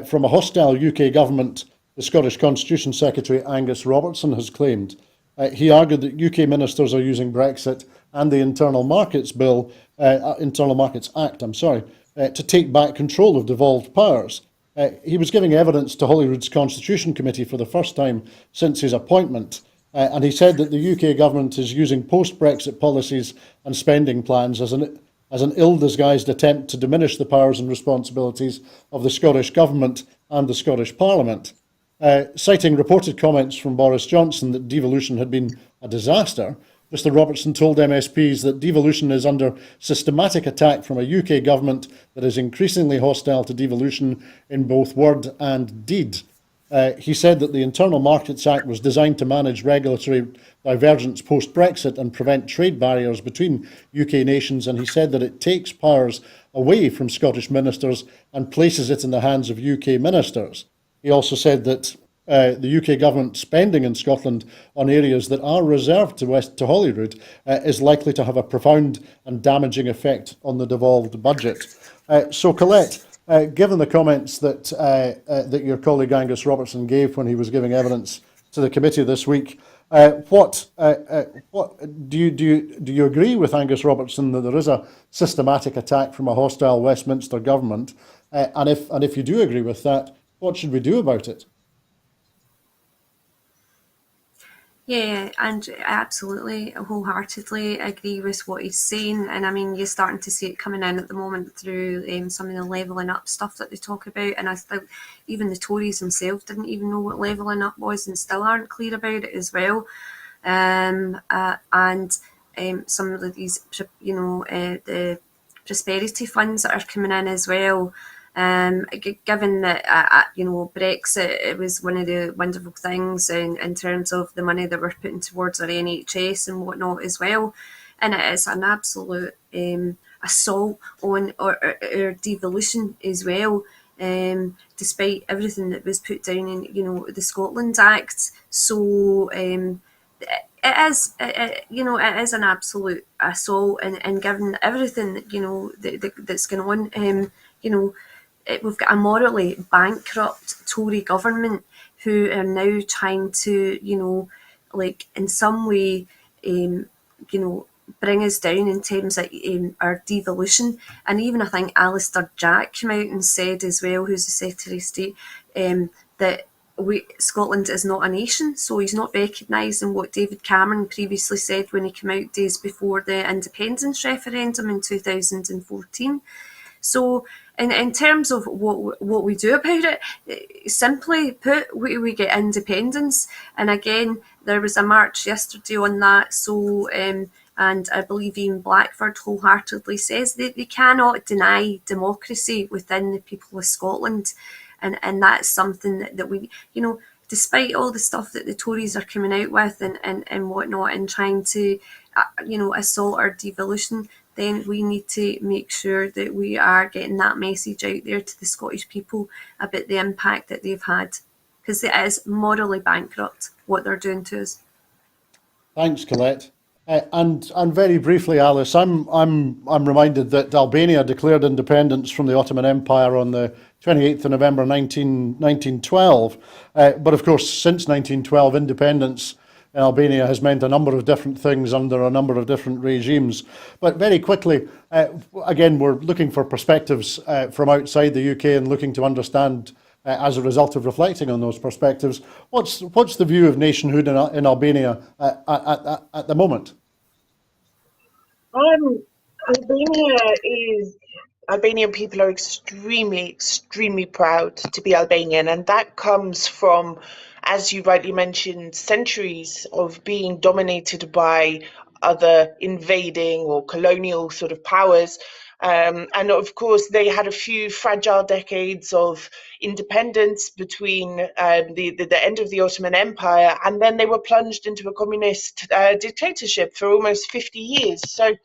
[SPEAKER 1] from a hostile UK government, the Scottish Constitution Secretary Angus Robertson has claimed. He argued that UK ministers are using Brexit and the Internal Markets Act, to take back control of devolved powers. He was giving evidence to Holyrood's Constitution Committee for the first time since his appointment, and he said that the UK government is using post-Brexit policies and spending plans as an ill-disguised attempt to diminish the powers and responsibilities of the Scottish Government and the Scottish Parliament. Citing reported comments from Boris Johnson that devolution had been a disaster, Mr Robertson told MSPs that devolution is under systematic attack from a UK government that is increasingly hostile to devolution in both word and deed. He said that the Internal Markets Act was designed to manage regulatory divergence post-Brexit and prevent trade barriers between UK nations, and he said that it takes powers away from Scottish ministers and places it in the hands of UK ministers. He also said that the UK government spending in Scotland on areas that are reserved to Holyrood is likely to have a profound and damaging effect on the devolved budget. So Collette, given the comments that your colleague Angus Robertson gave when he was giving evidence to the committee this week, what do you agree with Angus Robertson that there is a systematic attack from a hostile Westminster government? And if you do agree with that, what should we do about it?
[SPEAKER 3] Yeah, and I absolutely, wholeheartedly agree with what he's saying. And I mean, you're starting to see it coming in at the moment through some of the levelling up stuff that they talk about. And I think even the Tories themselves didn't even know what levelling up was and still aren't clear about it as well. And some of these, the prosperity funds that are coming in as well. Given that, Brexit, it was one of the wonderful things in terms of the money that we're putting towards our NHS and whatnot as well. And it is an absolute assault on our devolution as well, despite everything that was put down in, the Scotland Act. So it is an absolute assault, and given everything that, that's going on, we've got a morally bankrupt Tory government who are now trying to, in some way, bring us down in terms of our devolution. And even I think Alistair Jack came out and said as well, who's the Secretary of State, that Scotland is not a nation, so he's not recognising what David Cameron previously said when he came out days before the independence referendum in 2014. So in terms of what we do about it, simply put, we get independence. And again, there was a march yesterday on that. So and I believe Ian Blackford wholeheartedly says that they cannot deny democracy within the people of Scotland. And that's something that we, despite all the stuff that the Tories are coming out with and whatnot and trying to, assault our devolution, then we need to make sure that we are getting that message out there to the Scottish people about the impact that they've had, because it is morally bankrupt what they're doing to us.
[SPEAKER 1] Thanks, Collette. And very briefly, Alice, I'm reminded that Albania declared independence from the Ottoman Empire on the 28th of November 1912. But of course, since 1912, independence in Albania has meant a number of different things under a number of different regimes. But very quickly, again, we're looking for perspectives from outside the UK and looking to understand, as a result of reflecting on those perspectives, what's the view of nationhood in Albania at the moment?
[SPEAKER 2] Albanian people are extremely proud to be Albanian, and that comes from, as you rightly mentioned, centuries of being dominated by other invading or colonial sort of powers. And of course, they had a few fragile decades of independence between the end of the Ottoman Empire, and then they were plunged into a communist dictatorship for almost 50 years. So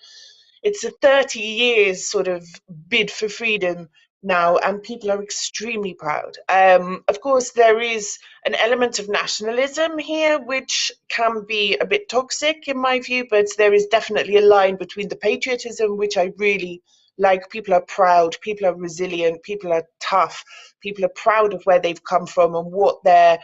[SPEAKER 2] it's a 30 years sort of bid for freedom now, and people are extremely proud. Of course, there is an element of nationalism here, which can be a bit toxic in my view, but there is definitely a line between the patriotism, which I really like. People are proud, people are resilient, people are tough, people are proud of where they've come from and what their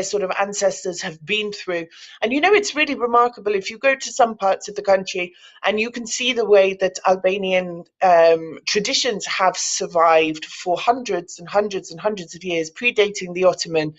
[SPEAKER 2] sort of ancestors have been through. And it's really remarkable if you go to some parts of the country and you can see the way that Albanian traditions have survived for hundreds and hundreds and hundreds of years, predating the Ottoman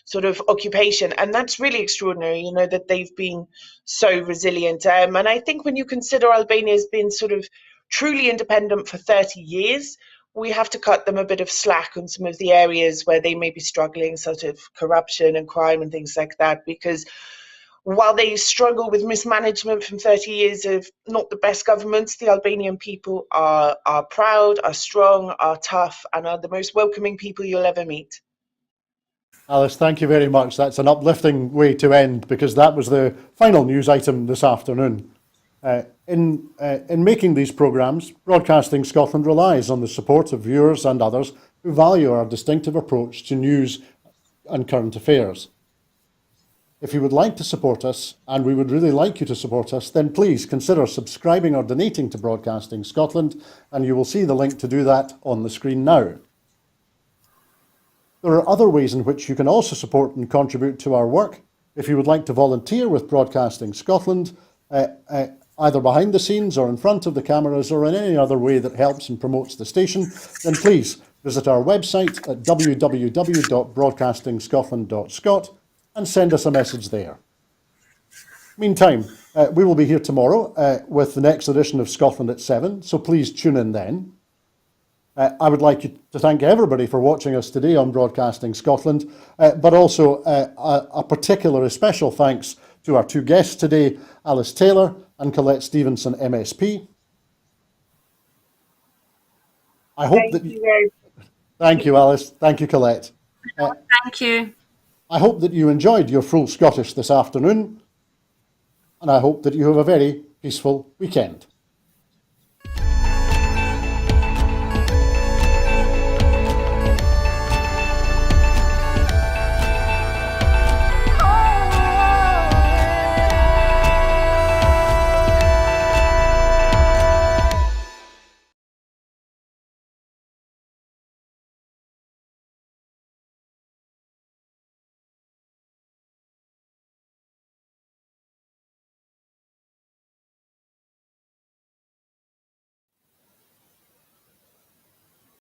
[SPEAKER 2] sort of occupation. And that's really extraordinary, that they've been so resilient. And I think when you consider Albania has been sort of truly independent for 30 years, we have to cut them a bit of slack on some of the areas where they may be struggling, sort of corruption and crime and things like that, because while they struggle with mismanagement from 30 years of not the best governments, the Albanian people are proud, are strong, are tough, and are the most welcoming people you'll ever meet.
[SPEAKER 1] Alice, thank you very much. That's an uplifting way to end, because that was the final news item this afternoon. In making these programmes, Broadcasting Scotland relies on the support of viewers and others who value our distinctive approach to news and current affairs. If you would like to support us, and we would really like you to support us, then please consider subscribing or donating to Broadcasting Scotland, and you will see the link to do that on the screen now. There are other ways in which you can also support and contribute to our work. If you would like to volunteer with Broadcasting Scotland, either behind the scenes or in front of the cameras or in any other way that helps and promotes the station, then please visit our website at www.broadcastingscotland.scot and send us a message there. Meantime, we will be here tomorrow with the next edition of Scotland at 7, so please tune in then. I would like to thank everybody for watching us today on Broadcasting Scotland, but also a particular special thanks to our two guests today, Alice Taylor and Collette Stevenson, MSP. I hope Thank you, Alice. Thank you, Collette.
[SPEAKER 3] Thank you.
[SPEAKER 1] I hope that you enjoyed your full Scottish this afternoon, and I hope that you have a very peaceful weekend.